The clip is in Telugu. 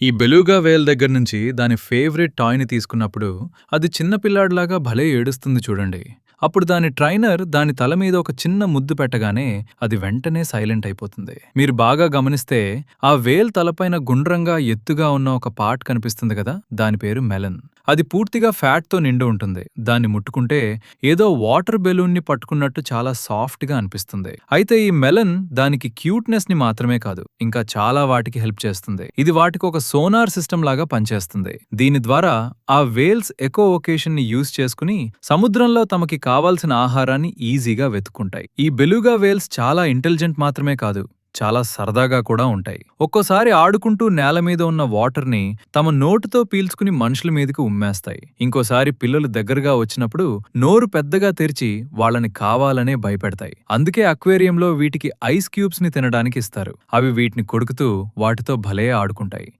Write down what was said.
ఈ బెలూగా వేల్ దగ్గర నుంచి దాని ఫేవరెట్ టాయ్‌ని తీసుకున్నప్పుడు, అది చిన్న పిల్లాడిలాగా భలే ఏడుస్తుంది చూడండి. అప్పుడు దాని ట్రైనర్ దాని తల మీద ఒక చిన్న ముద్దు పెట్టగానే, అది వెంటనే సైలెంట్ అయిపోతుంది. మీరు బాగా గమనిస్తే, ఆ వేల్ తలపైన గుండ్రంగా, ఎత్తుగా ఉన్న ఒక పార్ట్ కనిపిస్తుంది కదా! దాని పేరు మెలన్. అది పూర్తిగా ఫ్యాట్‌తో నిండి ఉంటుంది. దాన్ని ముట్టుకుంటే, ఏదో వాటర్ బెలూన్‌ని పట్టుకున్నట్టు చాలా సాఫ్ట్‌గా అనిపిస్తుంది. అయితే ఈ మెలన్ దానికి క్యూట్‌నెస్‌ని మాత్రమే కాదు, ఇంకా చాలా వాటికి హెల్ప్ చేస్తుంది. ఇది వాటికి ఒక సోనార్ సిస్టమ్ లాగా పనిచేస్తుంది. దీని ద్వారా ఆ వేల్స్ ఎకో వొకేషన్‌ని యూజ్ చేసుకుని సముద్రంలో తమకి కావాల్సిన ఆహారాన్ని ఈజీగా వెతుక్కుంటాయి. ఈ బెలుగా వేల్స్ చాలా ఇంటెలిజెంట్ మాత్రమే కాదు, చాలా సరదాగా కూడా ఉంటాయి. ఒక్కోసారి ఆడుకుంటూ నేల మీద ఉన్న వాటర్‌ని తమ నోటితో పీల్చుకుని మనుషుల మీదకి ఉమ్మేస్తాయి. ఇంకోసారి పిల్లలు దగ్గరగా వచ్చినప్పుడు నోరు పెద్దగా తెరిచి వాళ్ళని కావాలనే భయపెడతాయి. అందుకే అక్వేరియంలో వీటికి ఐస్ క్యూబ్స్‌ని తినడానికి ఇస్తారు. అవి వీటిని కొరుకుతూ వాటితో భలే ఆడుకుంటాయి.